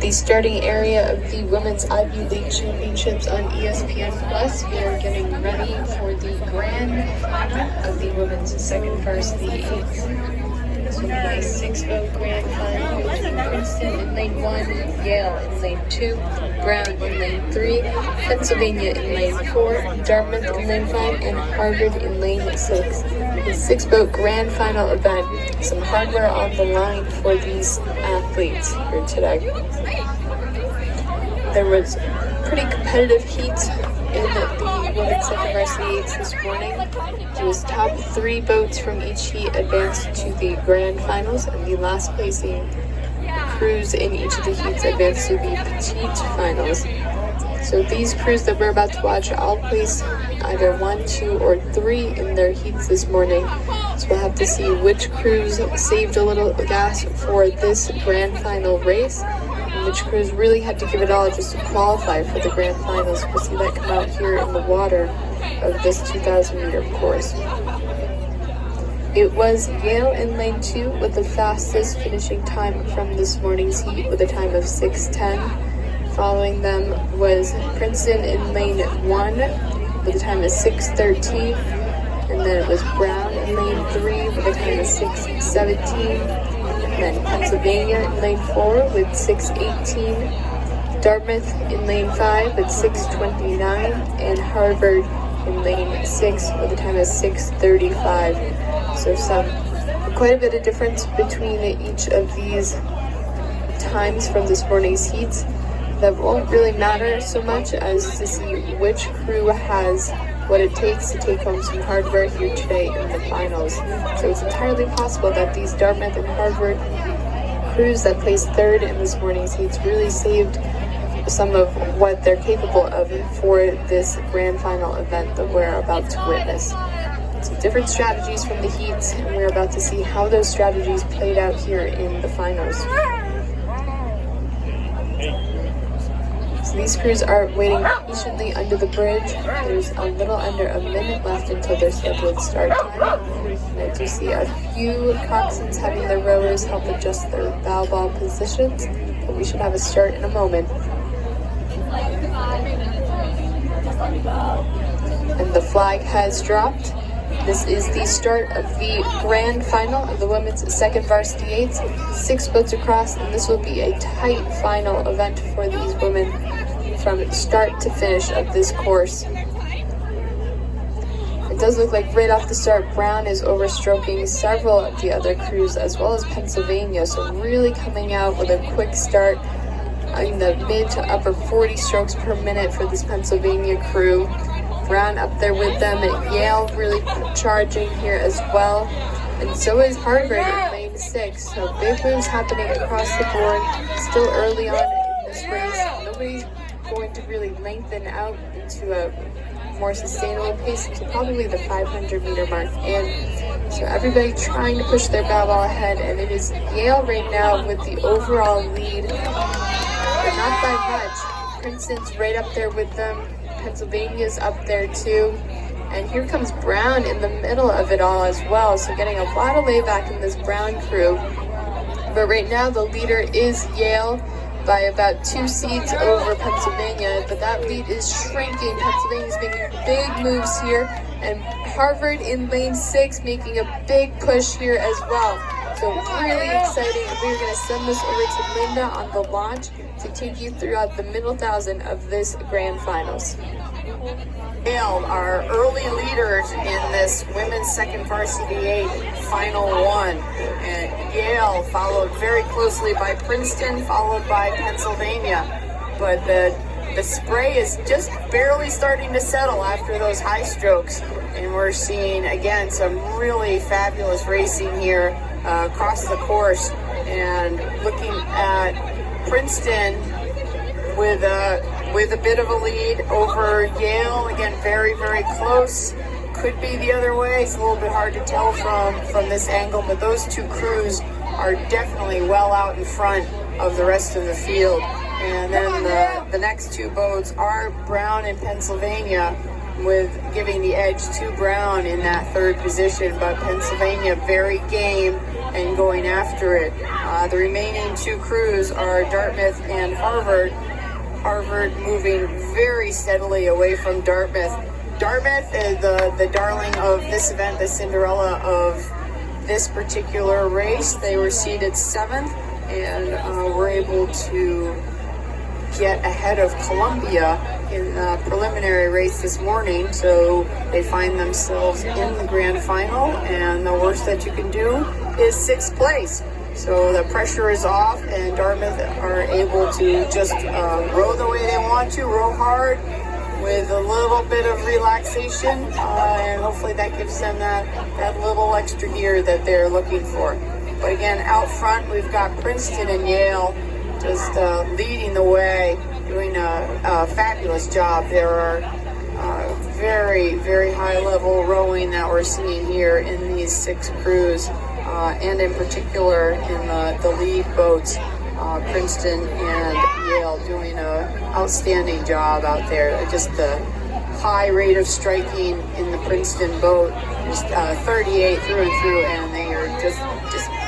the starting area of the Women's Ivy League Championships on ESPN Plus. We are getting ready for the grand final of the women's second varsity eights. This will be a 6-boat grand final between Princeton in lane 1, Yale in lane 2, Brown in lane 3, Pennsylvania in lane 4, Dartmouth in lane 5, and Harvard in lane 6. The 6-boat grand final event. Some hardware on the line for these athletes here today. There was pretty competitive heat in the women's second varsity eights this morning. It was top 3 boats from each heat advanced to the grand finals, and the last placing crews in each of the heats advanced to the petite finals. So these crews that we're about to watch all placed either 1, 2, or 3 in their heats this morning. So we'll have to see which crews saved a little gas for this grand final race, and which crews really had to give it all just to qualify for the grand finals. We'll see that come out here in the water of this 2,000 meter course. It was Yale in lane 2 with the fastest finishing time from this morning's heat with a time of 6:10. Following them was Princeton in lane 1 with a time of 6:13. And then it was Brown in lane 3 with a time of 6:17. And then Pennsylvania in lane 4 with 6:18. Dartmouth in lane 5 with 6:29. And Harvard in lane 6 with a time of 6:35. So quite a bit of difference between each of these times from this morning's heats. That won't really matter so much as to see which crew has what it takes to take home some hardware here today in the finals. So it's entirely possible that these Dartmouth and Harvard crews that placed 3rd in this morning's heats really saved some of what they're capable of for this grand final event that we're about to witness. So different strategies from the heats, and we're about to see how those strategies played out here in the finals. These crews are waiting patiently under the bridge. There's a little under a minute left until their scheduled start time. And I do see a few coxswains having their rowers help adjust their bow ball positions, but we should have a start in a moment. And the flag has dropped. This is the start of the grand final of the women's second varsity eights. 6 boats across, and this will be a tight final event for these women from start to finish of this course. It does look like right off the start, Brown is overstroking several of the other crews as well as Pennsylvania, so really coming out with a quick start in the mid to upper 40 strokes per minute for this Pennsylvania crew. Brown up there with them at Yale, really charging here as well. And so is Harvard in lane 6. So big moves happening across the board. Still early on in this race. Nobody's going to really lengthen out into a more sustainable pace until probably the 500 meter mark. And so everybody trying to push their bow ball ahead. And it is Yale right now with the overall lead, but not by much. Princeton's right up there with them. Pennsylvania's up there too, and here comes Brown in the middle of it all as well, so getting a lot of layback in this Brown crew. But right now the leader is Yale by about 2 seats over Pennsylvania, but that lead is shrinking. Pennsylvania's making big moves here, and Harvard in lane 6 making a big push here as well. So really exciting. We're going to send this over to Linda on the launch to take you throughout the middle 1,000 of this grand finals. Yale are early leaders in this women's second varsity 8 final 1. And Yale followed very closely by Princeton, followed by Pennsylvania. But the spray is just barely starting to settle after those high strokes. And we're seeing, again, some really fabulous racing here across the course. And looking at Princeton with a bit of a lead over Yale. Again, very, very close. Could be the other way. It's a little bit hard to tell from this angle, but those 2 crews are definitely well out in front of the rest of the field. And then the next 2 boats are Brown and Pennsylvania, with giving the edge to Brown in that third position, but Pennsylvania very game and going after it. The remaining two crews are Dartmouth and Harvard. Harvard moving very steadily away from Dartmouth. Dartmouth is the darling of this event, the Cinderella of this particular race. They were seated 7th and were able to get ahead of Columbia in the preliminary race this morning, so they find themselves in the grand final, and the worst that you can do is 6th place. So the pressure is off, and Dartmouth are able to just row the way they want to, row hard with a little bit of relaxation, and hopefully that gives them that little extra gear that they're looking for. But again, out front, we've got Princeton and Yale just leading the way, doing a fabulous job. There are very, very high level rowing that we're seeing here in these 6 crews, and in particular in the lead boats, Princeton and Yale doing an outstanding job out there. Just the high rate of striking in the Princeton boat, just 38 through and through, and they are just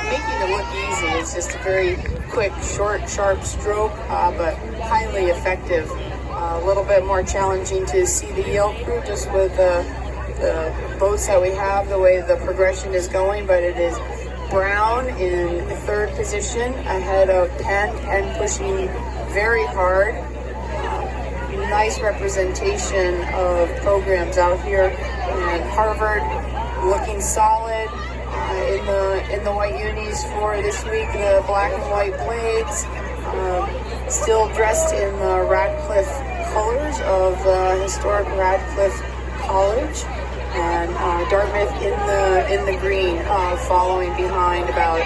making it look easy. It's just a very quick, short, sharp stroke, but highly effective. A little bit more challenging to see the Yale crew just with the boats that we have, the way the progression is going, but it is Brown in 3rd position ahead of Penn pushing very hard. Nice representation of programs out here, and Harvard looking solid in the white unis for this week, the black and white blades, still dressed in the Radcliffe colors of the historic Radcliffe College, and Dartmouth in the green, following behind about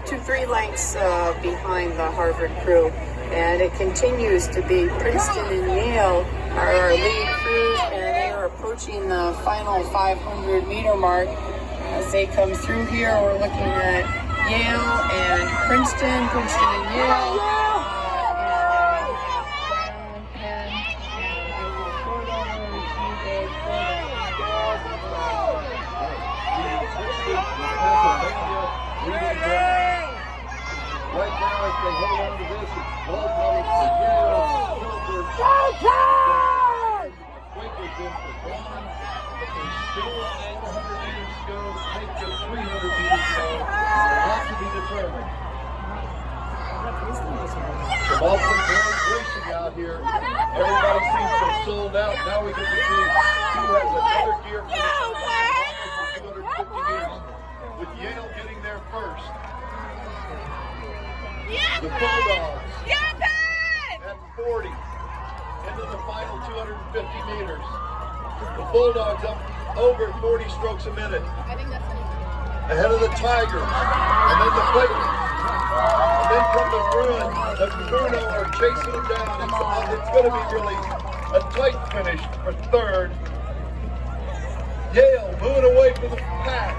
2-3 lengths behind the Harvard crew. And it continues to be Princeton and Yale are our lead crews, and they are approaching the final 500-meter mark. As they come through here, we're looking at Yale and Princeton and Yale. Right now, if they hold on to this, it's gold medal for Yale, silver. Quakers in for bronze. There's still 400 meters to go. Take the 300 meters to go. Not to be determined. The Boston Girls racing out here. Everybody seems to have sold out. Now we get to see who has another gear for the 250 meters. With Yale getting there first. The Bulldogs at 40 into the final 250 meters. The Bulldogs up over 40 strokes a minute. Ahead of the Tigers, and then the Quakers. And then from the Bruin, the Bruno are chasing them down. It's going to be really a tight finish for 3rd. Yale moving away from the pack.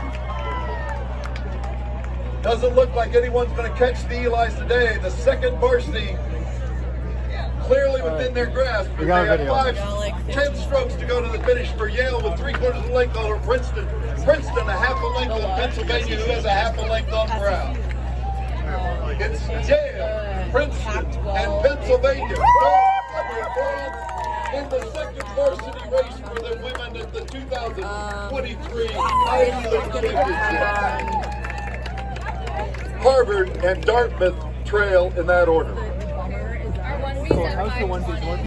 Doesn't look like anyone's going to catch the Eli's today. The 2nd varsity clearly within their grasp. But they have 10 strokes to go to the finish for Yale with 3/4 of a length over Princeton. Princeton a half a length on Pennsylvania, who has a half a length on Brown. It's Yale, Princeton, and Pennsylvania. In the 2nd varsity race for the women at the 2023 Ivy League Championship. Harvard and Dartmouth trail in that order.